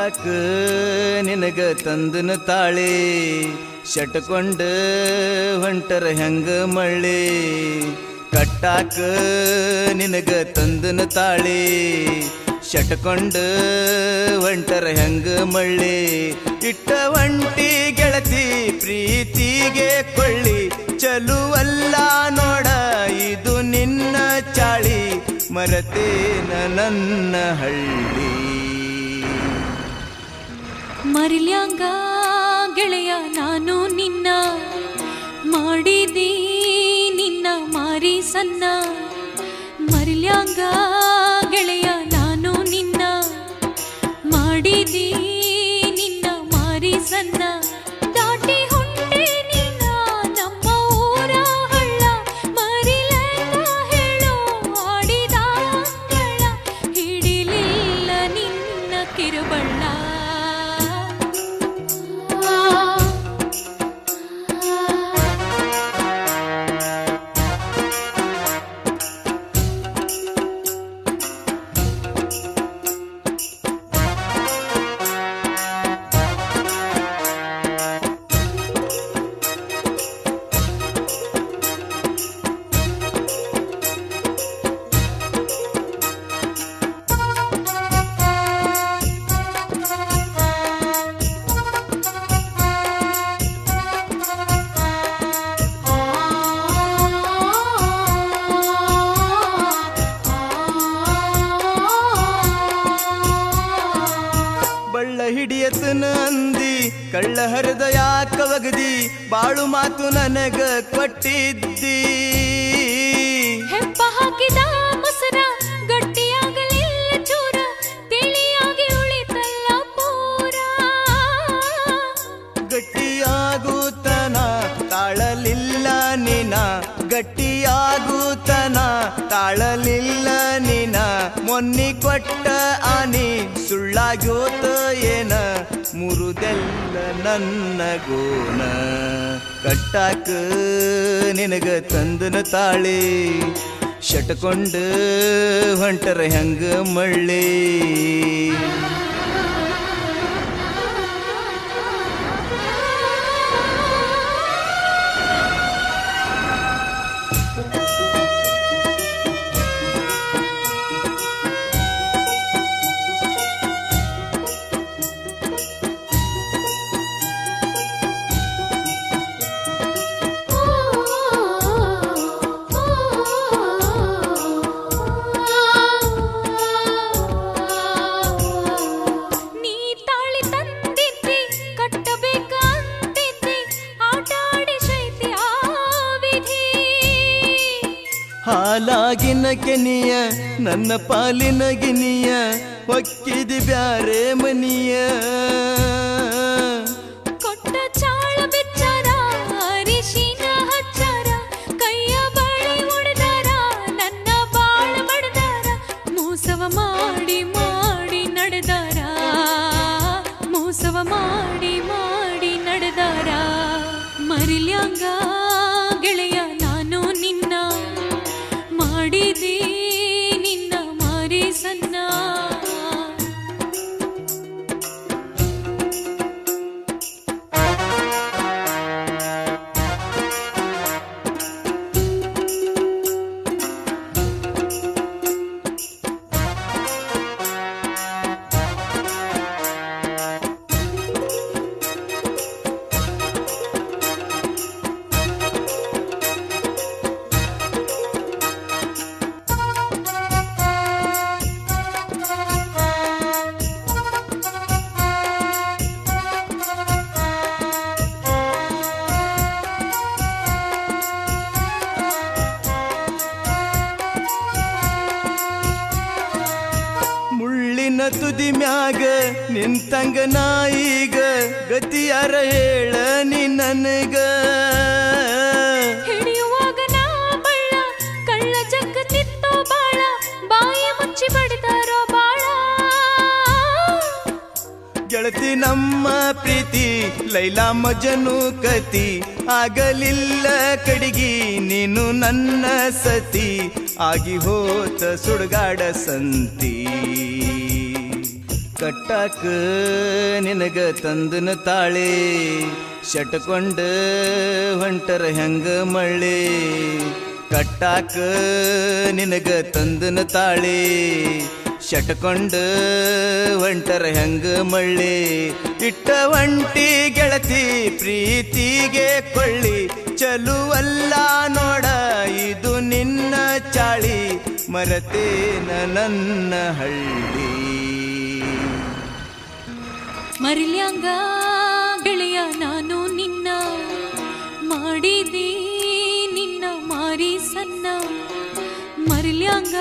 ಕಟ್ಟಾಕ ನಿನಗ ತಂದನ ತಾಳಿ ಶಟ್ಕೊಂಡ ಹೊಂಟರ ಹೆಂಗ ಮಳ್ಳಿ ಕಟ್ಟಾಕ ನಿನಗ ತಂದನ ತಾಳಿ ಶಟ್ಕೊಂಡ ಹೊಂಟರ ಹೆಂಗ ಮಳ್ಳಿ ಇಟ್ಟ ಒಂಟಿ ಗೆಳತಿ ಪ್ರೀತಿಗೆ ಕೊಳ್ಳಿ ಚಲುವಲ್ಲ ನೋಡ ಇದು ನಿನ್ನ ಚಾಳಿ ಮರತೇನ ನನ್ನ ಹಳ್ಳಿ ಮರಿಲ್ಯಾಂಗ ಗೆಳೆಯ ನಾನು ನಿನ್ನ ಮಾಡಿದಿ ನಿನ್ನ ಮಾರಿ ಸನ್ನ ಮರಿಲ್ಯಾಂಗ ಗೆಳೆಯ ನಾನು ನಿನ್ನ ಮಾಡಿದಿ ನಿನ್ನ ಮಾರಿ ಸನ್ನ ದಾಟಿ ಹೊಂಟೆ ನಿನ್ನ ನಮ್ಮ ಊರ ಹಳ್ಳ ಮರಿಲ್ಯಾಂಗ ಹೇಳೋ ಆಡಿದ ಅಂಗಳ ಹಿಡಿಲಿಲ್ಲ ನಿನ್ನ ಕಿರುಬಳ್ಳ ಬಳ್ಳ ಹಿಡಿಯತನ ಅಂದಿ ಕಳ್ಳ ಹರಿದ ಯಾಕ ಒಗದಿ ಬಾಳು ಮಾತು ನನಗ ಕೊಟ್ಟಿದ್ದಿ ಹೆಪ್ಪ ಹಾಕಿದ ಮೊಸರ ಗಟ್ಟಿಯಾಗಲಿಲ್ಲ ಚೂರ ತಿಳಿಯಾಗಿ ಉಳಿತಲ್ಲ ಪೂರ ಗಟ್ಟಿಯಾಗುತ್ತನ ತಾಳಲಿಲ್ಲ ನೀನ ಗಟ್ಟಿಯಾಗುತ್ತನ ತಾಳಲಿಲ್ಲ ನೀನ ಮೊನ್ನಿ ಕೊಟ್ಟ ಆನಿ ಸುಳ್ಳಾಗ್ಯೋತ ಏನ ಮುರುದೆಲ್ಲ ನನ್ನ ಗೋನ ಕಟ್ಟಾಕ ನಿನಗ ತಂದನ ತಾಳಿ ಶಟ್ಕೊಂಡ ಹೊಂಟರ ಹೆಂಗ ಮಳ್ಳಿ ಹಾಲಾಗಿನ ಕೆನಿಯ ನನ್ನ ಪಾಲಿನ ಗಿನಿಯ ಹೊಕ್ಕಿದಿ ಬ್ಯಾರೆ ಮನಿಯ ಕೊಟ್ಟ ಚಾಳ ಬೆಚ್ಚಾರ ಅರಿಶಿನ ಹಚ್ಚಾರ ಕೈಯ ಬಳಿ ಉಡ್ದಾರ ನನ್ನ ಬಾಳ ಬಡ್ದಾರ ಮೋಸವ ಮಾಡಿ ಮಾಡಿ ನಡೆದಾರ ಮೋಸವ ಮಾಡಿ ಮಾಡಿ ನಡೆದಾರ ಮರಿಲ್ಯಾಂಗ ಗೆಳೆಯ ನಾನು ನಿನ್ನ ಮಾಡಿದಿ ನಿನ್ನ ಮಾರಿ ಸನ್ನ ತುದಿ ಮ್ಯಾಗ ನಿಂತಂಗ ನಾಯಿಗ ಗತಿಯಾರ ಹೇಳ ನೀ ನನಗ ಹಿಡಿಯುವಾಗ ನಾ ಬಳ್ಳ ಕಳ್ಳ ಜಗ್ಗತ್ತಿತ್ತೋ ಬಾಳ ಬಾಯಿ ಮುಚ್ಚಿ ಬಡಿದಾರೋ ಬಾಳ ಗೆಳತಿ ನಮ್ಮ ಪ್ರೀತಿ ಲೈಲಾ ಮಜನು ಕತಿ ಆಗಲಿಲ್ಲ ಕಡಿಗಿ ನೀನು ನನ್ನ ಸತಿ ಆಗಿ ಹೋತ ಸುಡುಗಾಡ ಸಂತಿ ಕಟ್ಟಾಕ ನಿನಗ ತಂದನ ತಾಳೆ ಶಟ್ಕೊಂಡ ಹೊಂಟರ ಹೆಂಗ ಮಳ್ಳಿ ಕಟ್ಟಾಕ ನಿನಗ ತಂದನ ತಾಳೆ ಶಟ್ಕೊಂಡ ಹೊಂಟರ ಹೆಂಗ ಮಳ್ಳಿ ಇಟ್ಟ ಒಂಟಿ ಗೆಳತಿ ಪ್ರೀತಿಗೆ ಕೊಳ್ಳಿ ಚಲುವಲ್ಲ ನೋಡ ಇದು ನಿನ್ನ ಚಾಳಿ ಮರತೇನ ನನ್ನ ಹಳ್ಳಿ ಮರಿಲ್ಯಾಂಗ ಗೆಳೆಯ ನಾನು ನಿನ್ನ ಮಾಡಿದಿ ನಿನ್ನ ಮಾರಿ ಸನ್ನ ಮರಿಲ್ಯಾಂಗ